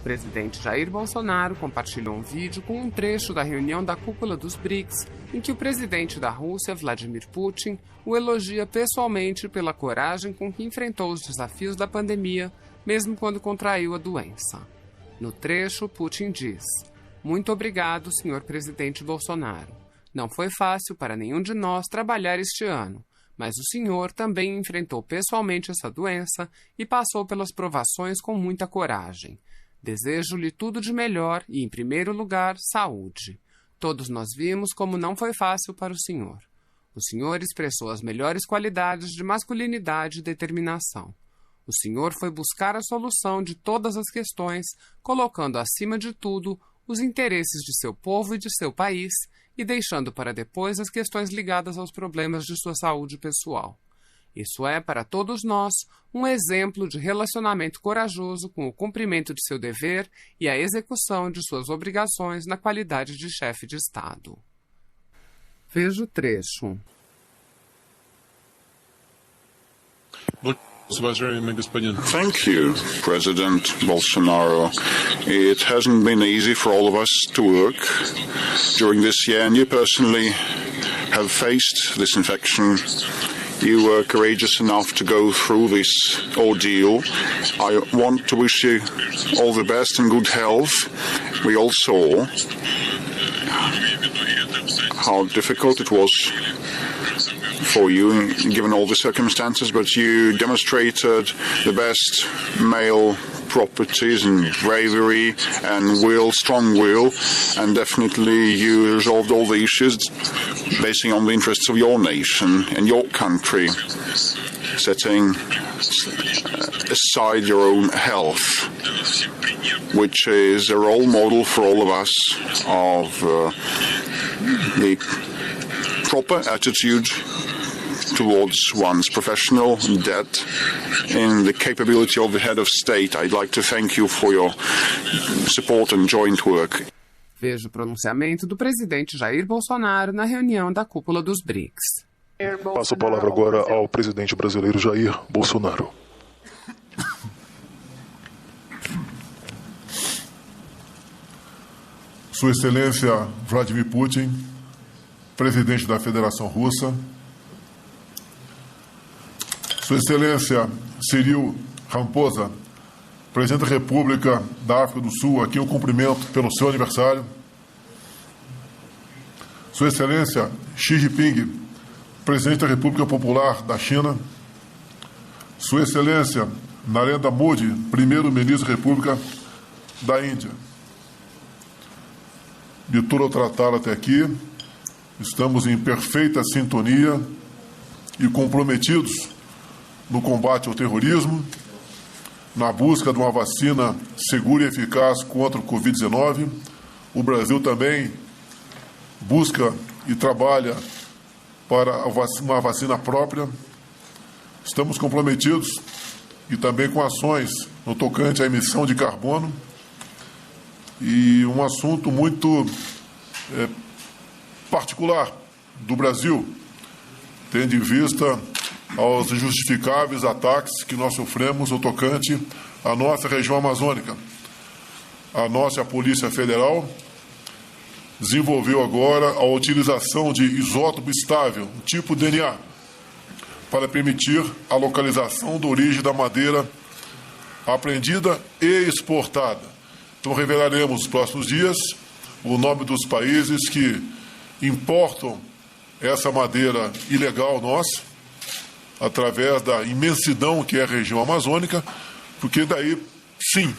presidente Jair Bolsonaro compartilhou um vídeo com um trecho da reunião da cúpula dos BRICS, em que o presidente da Rússia, Vladimir Putin, o elogia pessoalmente pela coragem com que enfrentou os desafios da pandemia, mesmo quando contraiu a doença. No trecho, Putin diz: "Muito obrigado, senhor presidente Bolsonaro. Não foi fácil para nenhum de nós trabalhar este ano, mas o senhor também enfrentou pessoalmente essa doença e passou pelas provações com muita coragem. Desejo-lhe tudo de melhor e, em primeiro lugar, saúde. Todos nós vimos como não foi fácil para o senhor. O senhor expressou as melhores qualidades de masculinidade e determinação. O senhor foi buscar a solução de todas as questões, colocando acima de tudo os interesses de seu povo e de seu país e deixando para depois as questões ligadas aos problemas de sua saúde pessoal. Isso é, para todos nós, um exemplo de relacionamento corajoso com o cumprimento de seu dever e a execução de suas obrigações na qualidade de chefe de Estado." Veja o trecho. Thank you, President Bolsonaro. It hasn't been easy for all of us to work during this year, and you personally have faced this infection. You were courageous enough to go through this ordeal. I want to wish you all the best and good health. We all saw how difficult it was for you, given all the circumstances, but you demonstrated the best male properties and bravery and will, strong will, and definitely you resolved all the issues basing on the interests of your nation and your country, setting aside your own health, which is a role model for all of us of the proper attitude towards one's professional debt in the capability of the head of state. I'd like to thank you for your support and joint work. Veja o pronunciamento do presidente Jair Bolsonaro na reunião da cúpula dos BRICS. Passo a palavra agora ao presidente brasileiro Jair Bolsonaro. Sua Excelência Vladimir Putin, presidente da Federação Russa, Sua Excelência Cyril Ramaphosa, presidente da República da África do Sul, aqui eu cumprimento pelo seu aniversário. Sua Excelência Xi Jinping, presidente da República Popular da China. Sua Excelência Narendra Modi, primeiro-ministro da República da Índia. De tudo ao tratar até aqui, estamos em perfeita sintonia e comprometidos no combate ao terrorismo, na busca de uma vacina segura e eficaz contra o Covid-19. O Brasil também busca e trabalha para uma vacina própria. Estamos comprometidos e também com ações no tocante à emissão de carbono. E um assunto muito particular do Brasil, tendo em vista aos injustificáveis ataques que nós sofremos no tocante à nossa região amazônica. A nossa Polícia Federal desenvolveu agora a utilização de isótopo estável, tipo DNA, para permitir a localização da origem da madeira apreendida e exportada. Então revelaremos nos próximos dias o nome dos países que importam essa madeira ilegal nossa, através da imensidão que é a região amazônica, porque daí, sim,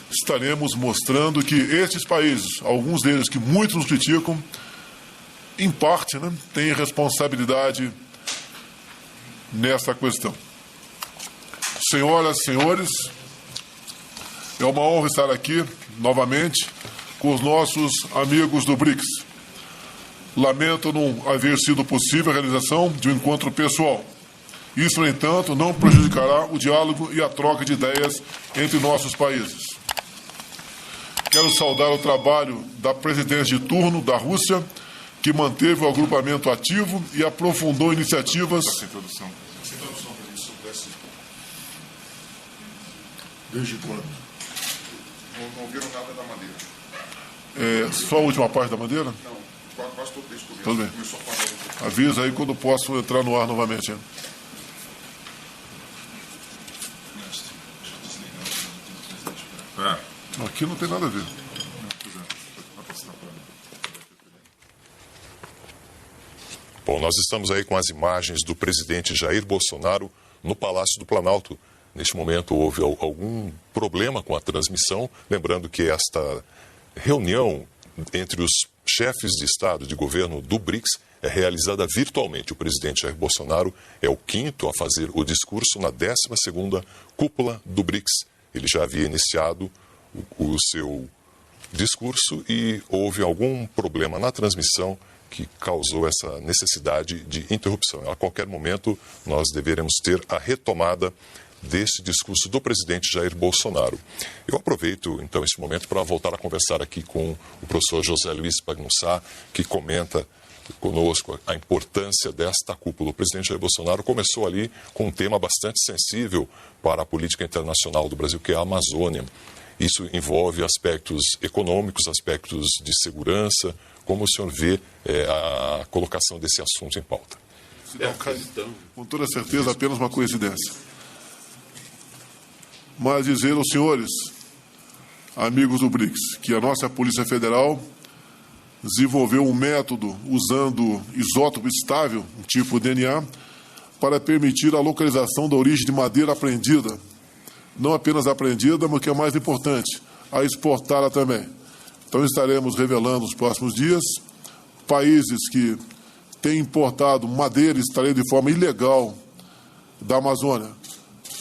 estaremos mostrando que esses países, alguns deles que muitos nos criticam, em parte, têm responsabilidade nessa questão. Senhoras e senhores, é uma honra estar aqui, novamente, com os nossos amigos do BRICS. Lamento não haver sido possível a realização de um encontro pessoal. Isso, no entanto, não prejudicará o diálogo e a troca de ideias entre nossos países. Quero saudar o trabalho da presidência de turno da Rússia, que manteve o agrupamento ativo e aprofundou iniciativas... Sem tradução para isso, desde quando? Não ouviram nada da Madeira. Só a última parte da Madeira? Não, quase todo desde o começo. Tudo bem. Começou a falar. Avisa aí quando posso entrar no ar novamente. Hein? Aqui não tem nada a ver. Bom, nós estamos aí com as imagens do presidente Jair Bolsonaro no Palácio do Planalto. Neste momento houve algum problema com a transmissão. Lembrando que esta reunião entre os chefes de Estado e de governo do BRICS é realizada virtualmente. O presidente Jair Bolsonaro é o quinto a fazer o discurso na 12ª cúpula do BRICS. Ele já havia iniciado o seu discurso e houve algum problema na transmissão que causou essa necessidade de interrupção. A qualquer momento nós deveremos ter a retomada desse discurso do presidente Jair Bolsonaro. Eu aproveito, então, esse momento para voltar a conversar aqui com o professor José Luiz Pagnussá, que comenta conosco a importância desta cúpula. O presidente Jair Bolsonaro começou ali com um tema bastante sensível para a política internacional do Brasil, que é a Amazônia. Isso envolve aspectos econômicos, aspectos de segurança. Como o senhor vê a colocação desse assunto em pauta? Com toda certeza, apenas uma coincidência. Mas dizer aos senhores, amigos do BRICS, que a nossa Polícia Federal desenvolveu um método usando isótopo estável, tipo DNA, para permitir a localização da origem de madeira apreendida. Não apenas apreendida, mas o que é mais importante, a exportá-la também. Então estaremos revelando nos próximos dias países que têm importado madeira extraída de forma ilegal da Amazônia.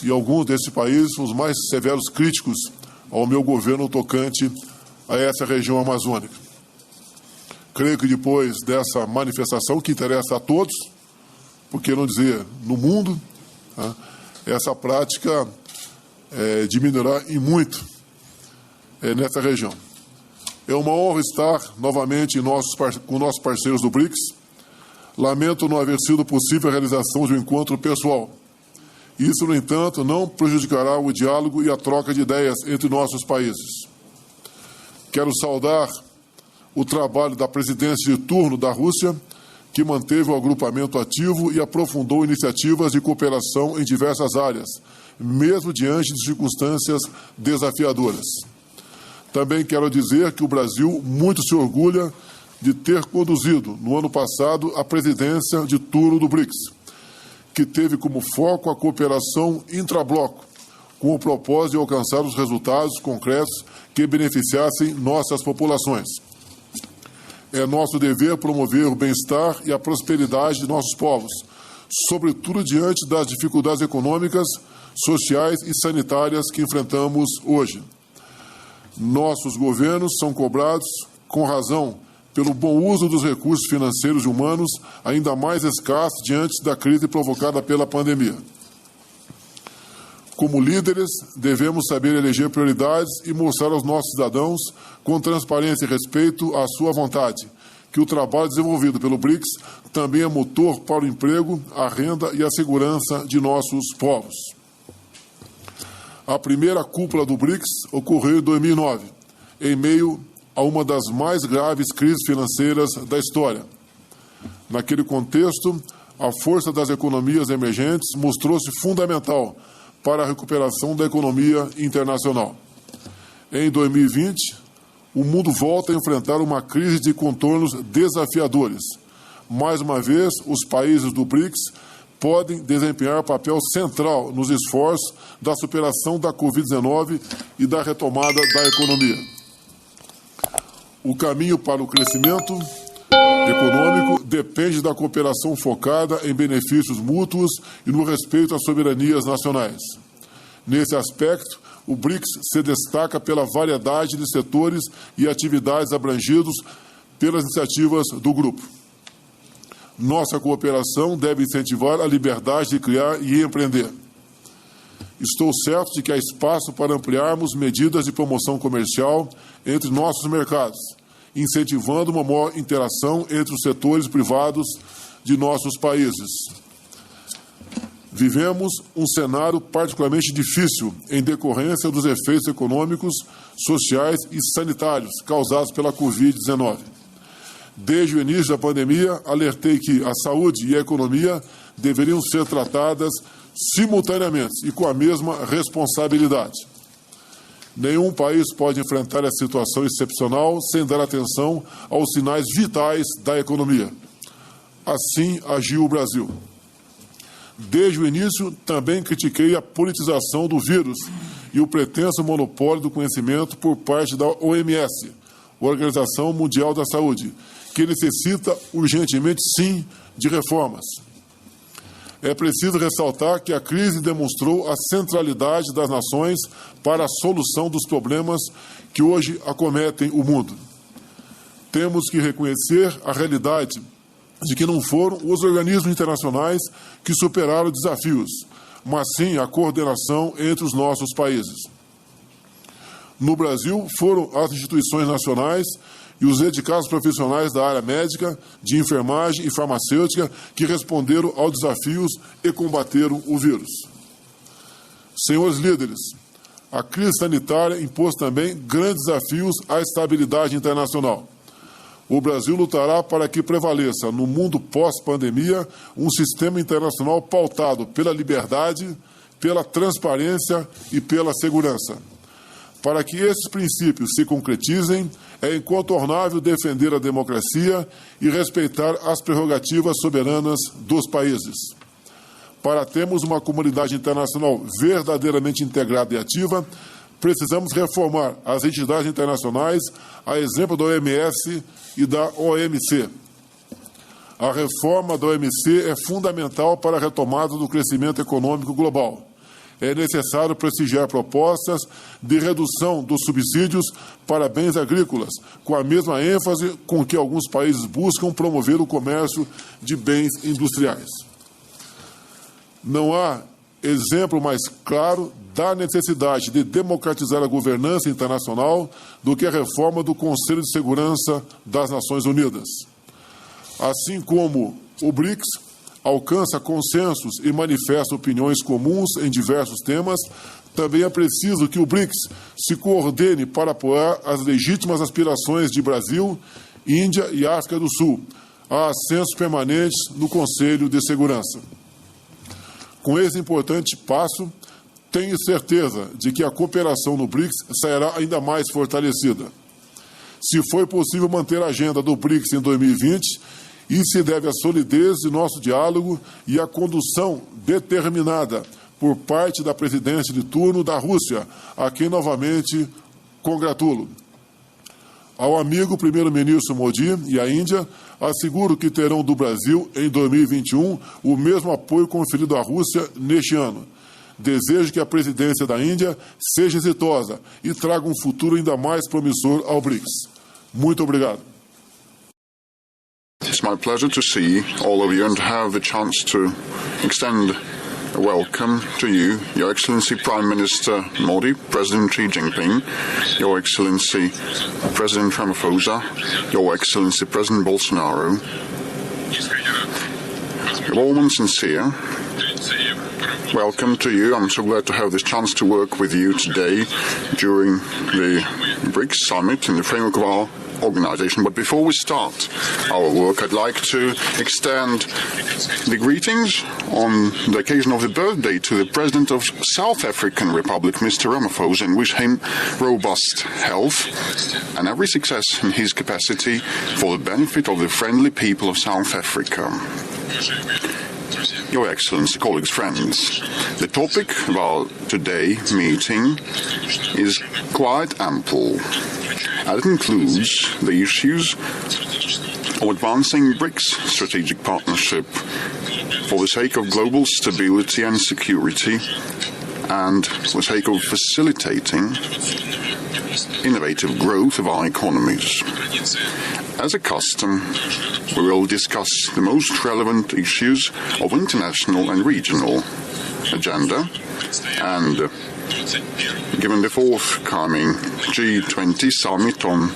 E alguns desses países são os mais severos críticos ao meu governo tocante a essa região amazônica. Creio que depois dessa manifestação, que interessa a todos, por que não dizer no mundo, essa prática diminuirá em muito nessa região. É uma honra estar novamente com nossos parceiros do BRICS. Lamento não haver sido possível a realização de um encontro pessoal. Isso, no entanto, não prejudicará o diálogo e a troca de ideias entre nossos países. Quero saudar o trabalho da presidência de turno da Rússia, que manteve o agrupamento ativo e aprofundou iniciativas de cooperação em diversas áreas, mesmo diante de circunstâncias desafiadoras. Também quero dizer que o Brasil muito se orgulha de ter conduzido, no ano passado, a presidência de turno do BRICS, que teve como foco a cooperação intrabloco, com o propósito de alcançar os resultados concretos que beneficiassem nossas populações. É nosso dever promover o bem-estar e a prosperidade de nossos povos, sobretudo diante das dificuldades econômicas, sociais e sanitárias que enfrentamos hoje. Nossos governos são cobrados, com razão, pelo bom uso dos recursos financeiros e humanos, ainda mais escassos diante da crise provocada pela pandemia. Como líderes, devemos saber eleger prioridades e mostrar aos nossos cidadãos, com transparência e respeito à sua vontade, que o trabalho desenvolvido pelo BRICS também é motor para o emprego, a renda e a segurança de nossos povos. A primeira cúpula do BRICS ocorreu em 2009, em meio a uma das mais graves crises financeiras da história. Naquele contexto, a força das economias emergentes mostrou-se fundamental para a recuperação da economia internacional. Em 2020, o mundo volta a enfrentar uma crise de contornos desafiadores. Mais uma vez, os países do BRICS podem desempenhar papel central nos esforços da superação da Covid-19 e da retomada da economia. O caminho para o crescimento econômico depende da cooperação focada em benefícios mútuos e no respeito às soberanias nacionais. Nesse aspecto, o BRICS se destaca pela variedade de setores e atividades abrangidos pelas iniciativas do grupo. Nossa cooperação deve incentivar a liberdade de criar e empreender. Estou certo de que há espaço para ampliarmos medidas de promoção comercial entre nossos mercados, incentivando uma maior interação entre os setores privados de nossos países. Vivemos um cenário particularmente difícil em decorrência dos efeitos econômicos, sociais e sanitários causados pela Covid-19. Desde o início da pandemia, alertei que a saúde e a economia deveriam ser tratadas simultaneamente e com a mesma responsabilidade. Nenhum país pode enfrentar essa situação excepcional sem dar atenção aos sinais vitais da economia. Assim agiu o Brasil. Desde o início, também critiquei a politização do vírus e o pretenso monopólio do conhecimento por parte da OMS, Organização Mundial da Saúde, que necessita urgentemente, sim, de reformas. É preciso ressaltar que a crise demonstrou a centralidade das nações para a solução dos problemas que hoje acometem o mundo. Temos que reconhecer a realidade de que não foram os organismos internacionais que superaram desafios, mas sim a coordenação entre os nossos países. No Brasil, foram as instituições nacionais e os dedicados profissionais da área médica, de enfermagem e farmacêutica que responderam aos desafios e combateram o vírus. Senhores líderes, a crise sanitária impôs também grandes desafios à estabilidade internacional. O Brasil lutará para que prevaleça, no mundo pós-pandemia, um sistema internacional pautado pela liberdade, pela transparência e pela segurança. Para que esses princípios se concretizem, é incontornável defender a democracia e respeitar as prerrogativas soberanas dos países. Para termos uma comunidade internacional verdadeiramente integrada e ativa, precisamos reformar as entidades internacionais, a exemplo da OMS e da OMC. A reforma da OMC é fundamental para a retomada do crescimento econômico global. É necessário prestigiar propostas de redução dos subsídios para bens agrícolas, com a mesma ênfase com que alguns países buscam promover o comércio de bens industriais. Não há exemplo mais claro da necessidade de democratizar a governança internacional do que a reforma do Conselho de Segurança das Nações Unidas. Assim como o BRICS alcança consensos e manifesta opiniões comuns em diversos temas, também é preciso que o BRICS se coordene para apoiar as legítimas aspirações de Brasil, Índia e África do Sul a assentos permanentes no Conselho de Segurança. Com esse importante passo, tenho certeza de que a cooperação no BRICS sairá ainda mais fortalecida. Se foi possível manter a agenda do BRICS em 2020, isso se deve à solidez de nosso diálogo e à condução determinada por parte da presidência de turno da Rússia, a quem novamente congratulo. Ao amigo primeiro-ministro Modi e à Índia, asseguro que terão do Brasil, em 2021, o mesmo apoio conferido à Rússia neste ano. Desejo que a presidência da Índia seja exitosa e traga um futuro ainda mais promissor ao BRICS. Muito obrigado. It's my pleasure to see all of you and to have the chance to extend a welcome to you, Your Excellency Prime Minister Modi, President Xi Jinping, Your Excellency President Ramaphosa, Your Excellency President Bolsonaro. A warm and sincere welcome to you. I'm so glad to have this chance to work with you today during the BRICS Summit in the framework of our organization. But before we start our work, I'd like to extend the greetings on the occasion of the birthday to the President of South African Republic, Mr. Ramaphosa, and wish him robust health and every success in his capacity for the benefit of the friendly people of South Africa. Your Excellency, colleagues, friends, the topic of our today's meeting is quite ample. And it includes the issues of advancing BRICS strategic partnership for the sake of global stability and security and for the sake of facilitating innovative growth of our economies. As a custom, we will discuss the most relevant issues of international and regional agenda, and given the forthcoming G20 summit on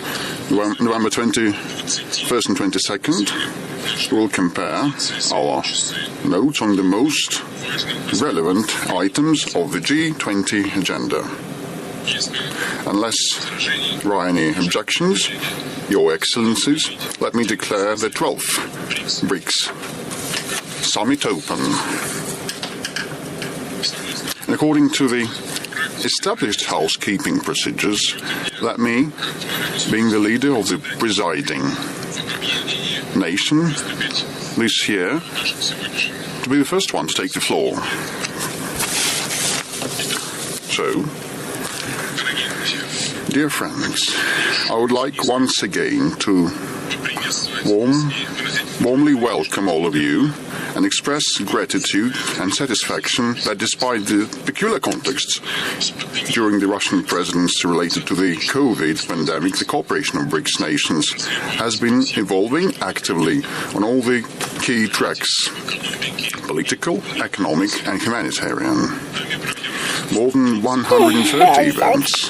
November 21st and 22nd, we will compare our notes on the most relevant items of the G20 agenda. Unless there are any objections, Your Excellencies, let me declare the 12th BRICS Summit open. And according to the established housekeeping procedures, let me, being the leader of the presiding nation this year, to be the first one to take the floor. So, dear friends, I would like once again to warmly welcome all of you and express gratitude and satisfaction that despite the peculiar contexts during the Russian presidency related to the COVID pandemic, the cooperation of BRICS nations has been evolving actively on all the key tracks: political, economic and humanitarian. More than 130 events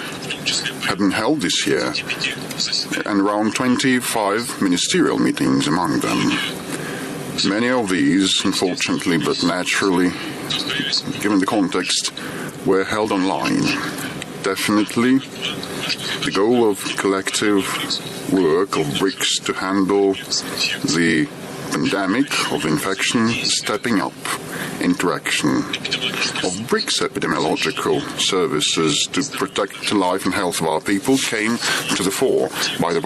have been held this year, and around 25 ministerial meetings among them. Many of these, unfortunately but naturally, given the context, were held online. Definitely, the goal of collective work of BRICS to handle the pandemic of infection, stepping up interaction of BRICS epidemiological services to protect the life and health of our people came to the fore. By the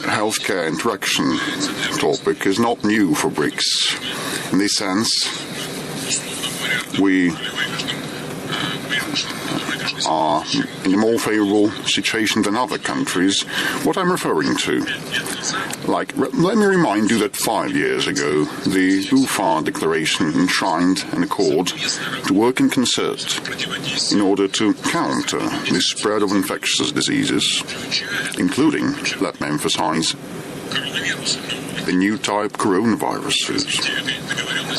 healthcare interaction topic is not new for BRICS. In this sense, we are in a more favorable situation than other countries. What I'm referring to, let me remind you that 5 years ago, the UFA declaration enshrined an accord to work in concert in order to counter the spread of infectious diseases, including, let me emphasize, the new type coronaviruses.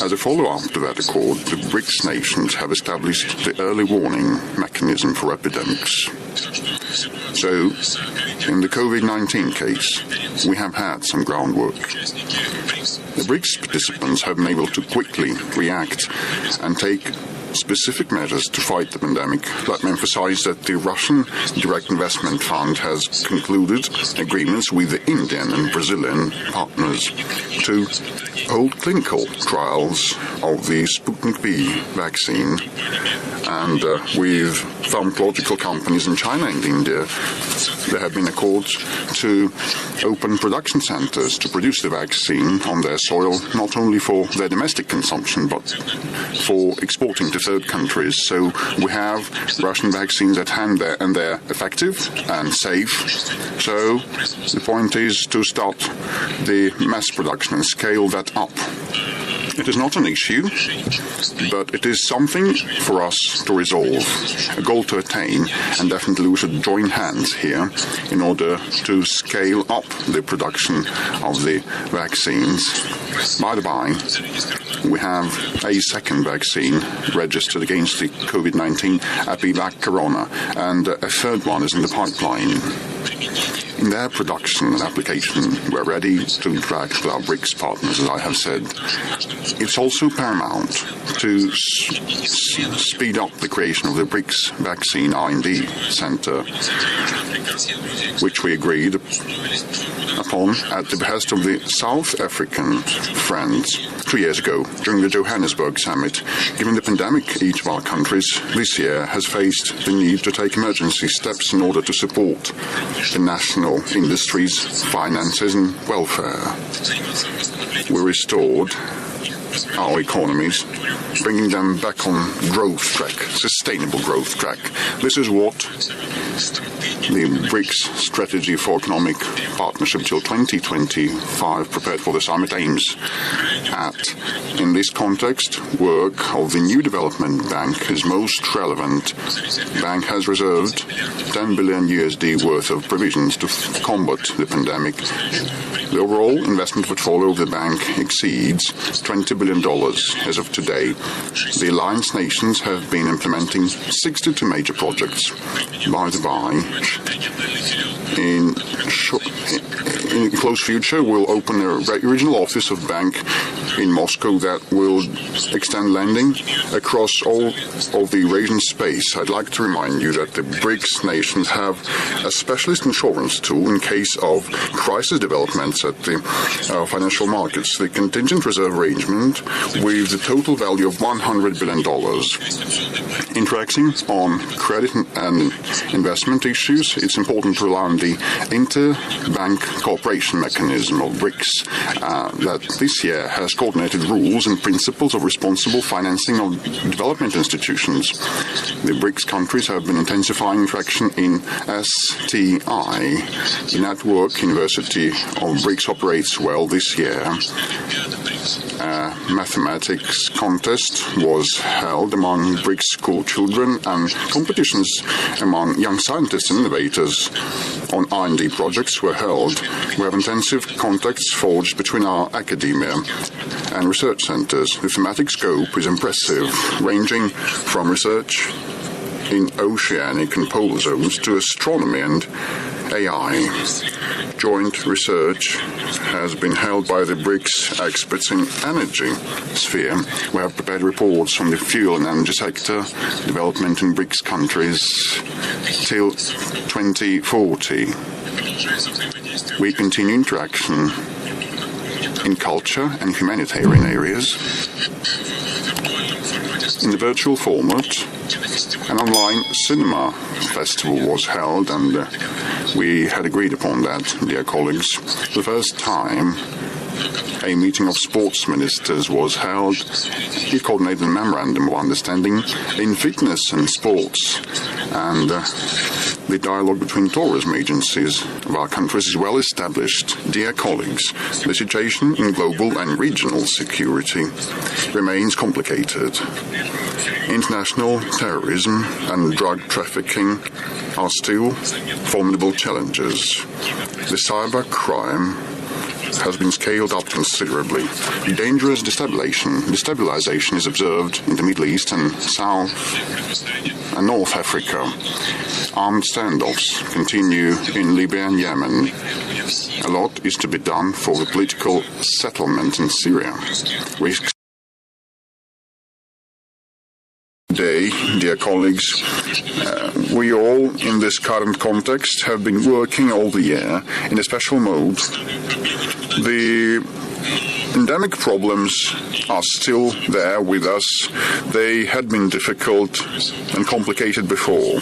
As a follow-up to that accord, the BRICS nations have established the early warning mechanism for epidemics. So, in the COVID-19 case, we have had some groundwork. The BRICS participants have been able to quickly react and take specific measures to fight the pandemic. Let me emphasize that the Russian Direct Investment Fund has concluded agreements with the Indian and Brazilian partners to hold clinical trials of the Sputnik V vaccine, and with pharmacological companies in China and India, there have been accords to open production centers to produce the vaccine on their soil, not only for their domestic consumption, but for exporting to third countries. So we have Russian vaccines at hand there, and they're effective and safe. So the point is to start the mass production and scale that up. It is not an issue, but it is something for us to resolve, a goal to attain, and definitely we should join hands here in order to scale up the production of the vaccines. By the by, we have a second vaccine registered against the COVID-19, Apivac Corona, and a third one is in the pipeline. In their production and application, we're ready to interact with our BRICS partners, as I have said. It's also paramount to speed up the creation of the BRICS Vaccine R&D Center, which we agreed upon at the behest of the South African friends 2 years ago during the Johannesburg summit. Given the pandemic, each of our countries this year has faced the need to take emergency steps in order to support the national industries, finances and welfare. We restored our economies, bringing them back on growth track, sustainable growth track. This is what the BRICS strategy for economic partnership till 2025 prepared for the summit aims at. In this context, work of the new development bank is most relevant. The bank has reserved $10 billion USD worth of provisions to combat the pandemic The overall investment portfolio of the bank exceeds $20 billion as of today. The alliance nations have been implementing 62 major projects. By the by, in close future, we'll open a regional office of bank in Moscow that will extend lending across all of the Eurasian space. I'd like to remind you that the BRICS nations have a specialist insurance tool in case of crisis developments at the financial markets. The contingent reserve arrangement with the total value of $100 billion. Interacting on credit and investment issues, it's important to rely on the Interbank Cooperation Mechanism of BRICS that this year has coordinated rules and principles of responsible financing of development institutions. The BRICS countries have been intensifying interaction in STI. The Network University of BRICS operates well this year. A mathematics contest was held among BRICS school children and competitions among young scientists and innovators on R&D projects were held. We have intensive contacts forged between our academia and research centers. The thematic scope is impressive, ranging from research in oceanic and polar zones to astronomy and AI. Joint research has been held by the BRICS experts in energy sphere. We have prepared reports on the fuel and energy sector development in BRICS countries till 2040. We continue interaction in culture and humanitarian areas. In the virtual format, an online cinema festival was held, and we had agreed upon that, dear colleagues. For the first time, a meeting of sports ministers was held. It coordinated a memorandum of understanding in fitness and sports, and the dialogue between tourism agencies of our countries is well established. Dear colleagues, the situation in global and regional security remains complicated. International terrorism and drug trafficking are still formidable challenges. The cyber crime has been scaled up considerably. Dangerous destabilization is observed in the Middle East and South and North Africa. Armed standoffs continue in Libya and Yemen. A lot is to be done for the political settlement in Syria. Today, dear colleagues, we all in this current context have been working all the year in a special mode. The endemic problems are still there with us. They had been difficult and complicated before,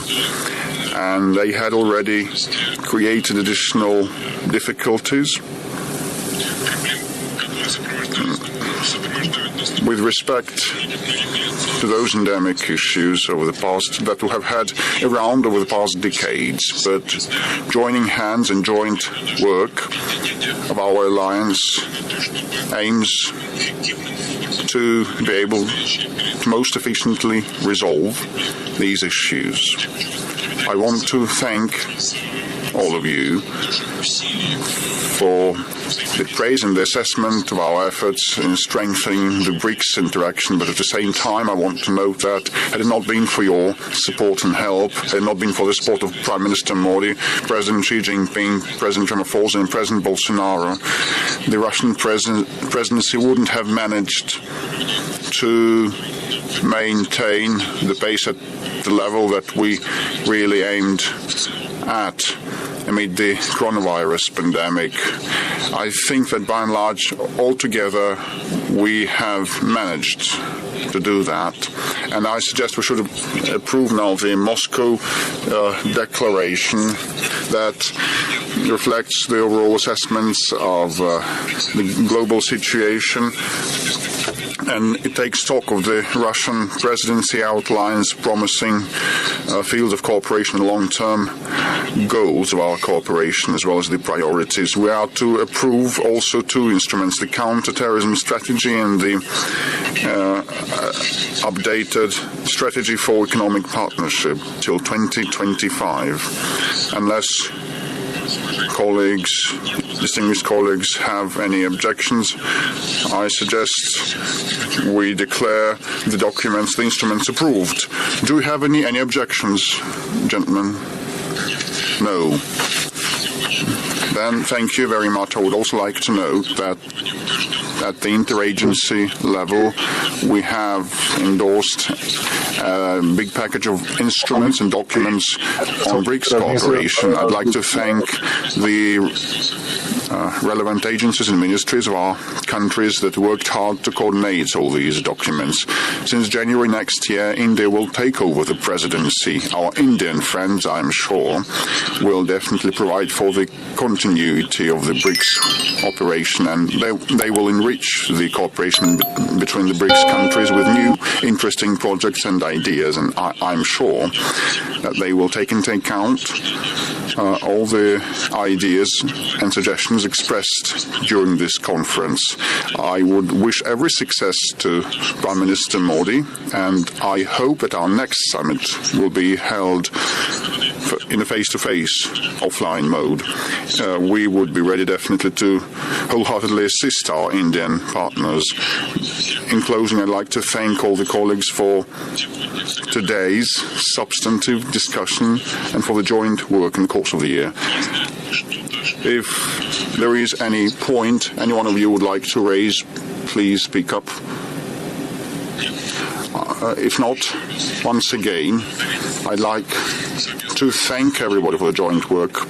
and they had already created additional difficulties. With respect to those endemic issues over the past that we have had around over the past decades, but joining hands and joint work of our alliance aims to be able to most efficiently resolve these issues. I want to thank all of you for the praise and the assessment of our efforts in strengthening the BRICS interaction, but at the same time I want to note that had it not been for your support and help, had it not been for the support of Prime Minister Modi, President Xi Jinping, President Ramaphosa and President Bolsonaro, the Russian presidency wouldn't have managed to maintain the pace at the level that we really aimed at amid the coronavirus pandemic. I think that by and large, altogether, we have managed to do that. And I suggest we should approve now the Moscow declaration that reflects the overall assessments of the global situation. And it takes stock of the Russian presidency, outlines promising fields of cooperation and long-term goals of our cooperation, as well as the priorities. We are to approve also two instruments, the counter-terrorism strategy and the updated strategy for economic partnership till 2025. Unless distinguished colleagues, have any objections, I suggest we declare the instruments approved. Do we have any objections, gentlemen? No. Then thank you very much. I would also like to note that at the interagency level, we have endorsed a big package of instruments and documents on BRICS cooperation. I'd like to thank the relevant agencies and ministries of our countries that worked hard to coordinate all these documents. Since January next year, India will take over the presidency. Our Indian friends, I'm sure, will definitely provide for the continuity of the BRICS operation, and they will enrich the cooperation between the BRICS countries with new interesting projects and ideas, and I'm sure that they will take into account all the ideas and suggestions expressed during this conference. I would wish every success to Prime Minister Modi, and I hope that our next summit will be held in a face-to-face offline mode. We would be ready definitely to wholeheartedly assist our Indian partners. In closing, I'd like to thank all the colleagues for today's substantive discussion and for the joint work in the course of the year. If there is any point any one of you would like to raise, please speak up. If not, once again, I'd like to thank everybody for the joint work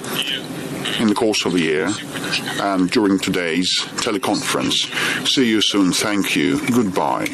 in the course of the year and during today's teleconference. See you soon. Thank you. Goodbye.